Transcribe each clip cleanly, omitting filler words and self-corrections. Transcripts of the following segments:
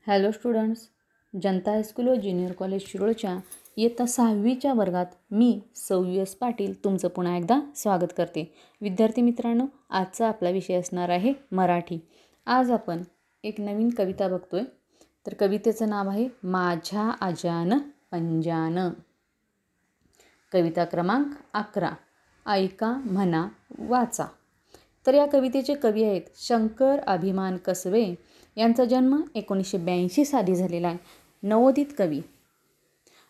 Hello students, जनता high school व junior college शिरोळच्या इयत्ता 6वीच्या वर्गात मी सौ यू.एस. पाटील तुमचं पुन्हा एकदा स्वागत करते. विद्यार्थी मित्रांनो, आजचा आपला विषय असणार आहे मराठी. आज आपण एक नवीन कविता बघतोय. तर कवितेचं नाव आहे माझ्या आजान पंजान. कविता क्रमांक 11. ऐका, म्हणा, वाचा. तर या कवितेचे कवी आहेत शंकर अभिमान कसबे. यांचा जन्म 1982 साली झालेला आहे. नवोदित कवी.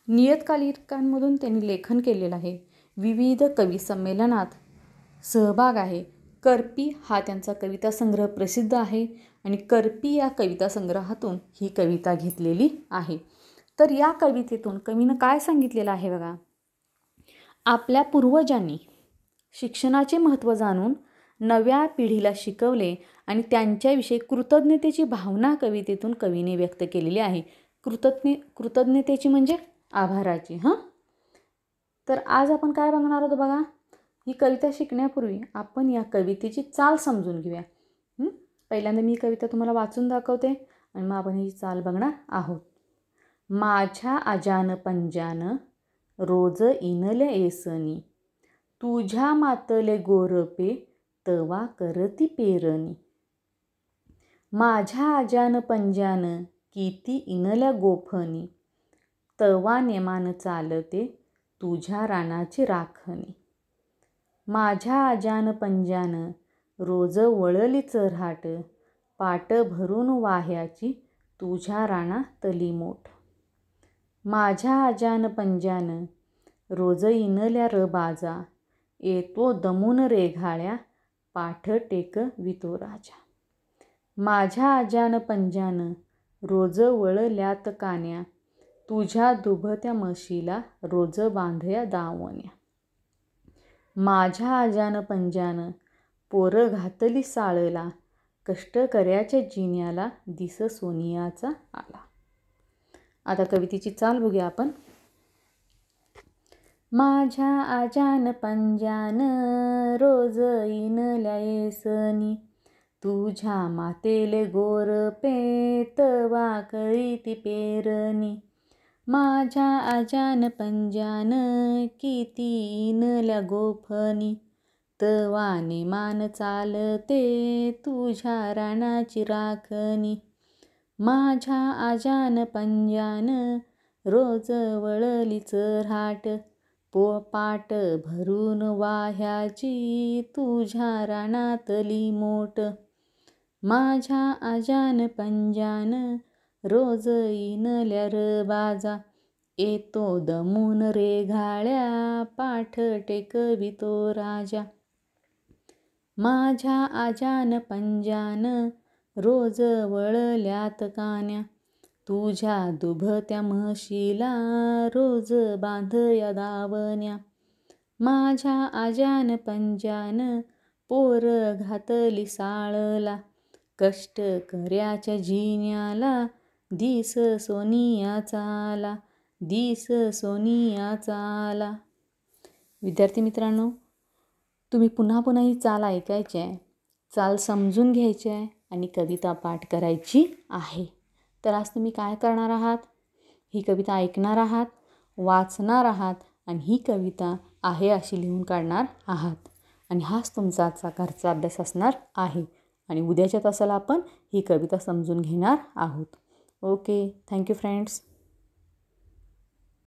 नियतकालिकांमधून त्यांनी लेखन केलेलं आहे. विविध कवी संमेलनात सहभाग आहे. करपी हा त्यांचा कविता संग्रह प्रसिद्ध आहे आणि करपी या कविता संग्रहातून ही कविता घेतलेली आहे. तर या कवितेतून कवीनं काय सांगितलेलं आहे बघा. आपल्या पूर्वजांनी शिक्षणाचे महत्त्व जाणून नव्या पिढीला शिकवले आणि त्यांच्याविषयी कृतज्ञतेची भावना कवितेतून कवीने व्यक्त केलेली आहे. कृतज्ञतेची म्हणजे आभाराची. तर आज आपण काय बघणार आहोत बघा. ही कविता शिकण्यापूर्वी आपण या कवितेची चाल समजून घेऊया. पहिल्यांदा मी कविता तुम्हाला वाचून दाखवते आणि मग आपण ही चाल बघणार आहोत. माझ्या आजान पंजान रोज इनल्या येसनी, तुझ्या मातले गोरपे तवा करती पेरणी. माझ्या आजान पंजान किती इनल्या गोफणी, तवा नेमान चालते तुझ्या रानाची राखणी. माझ्या आजान पंजान रोज वळली चऱ्हाट, पाट भरून वाह्याची तुझ्या राना तली मोठ. माझ्या आजान पंजान रोज इनल्या रबाजा, येतो दमून रेघाळ्या पाठ टेक वितो राजा. माझ्या आजान पंजान रोज वळल्यात कान्या, तुझ्या दुभत्या म्हशीला रोज बांधया दावण्या. माझ्या आजान पंजान पोर घातली साळला, कष्टकऱ्याच्या जिन्याला दिस सोनियाचा आला. आता कवितेची चाल बघूया आपण. माझ्या आजान पंजान रोज इनल्या येसनी, तुझ्या मातेले गोरपे तवा करीती पेरणी. माझ्या आजान पंजान किती इनल्या गोफणी, तवा नेमान चालते तुझ्या रानाची राखणी. माझ्या आजान पंजान रोज वळली चऱ्हाट, पाट भरून वाह्याची तुझ्या रानातली मोठ. माझ्या आजान पंजान रोज इनल्या रबाजा, येतो दमून रेघाळ्या पाठ टेकवितो राजा. माझ्या आजान पंजान रोज वळल्यात कान्या, तुझ्या दुभत्या म्हशीला रोज बांधया दावण्या. माझ्या आजान पंजान पोर घातली साळला, कष्टकऱ्याच्या जिन्याला दिस सोनियाचा आला, दिस सोनियाचा आला. विद्यार्थी मित्रांनो, तुम्ही पुन्हा पुन्हा ही चाल ऐकायची आहे, चाल समजून घ्यायची आहे आणि कविता पाठ करायची आहे. तर आज तुम्ही काय करणार आहात. ही कविता ऐकणार आहात, वाचणार आहात आणि ही कविता आहे अशी लिहून काढणार आहात. आणि हाच तुमचा आजचा घरचा अभ्यास असणार आहे. आणि उद्याच्या तासाला आपण ही कविता समजून घेणार आहोत. Okay, thank you friends.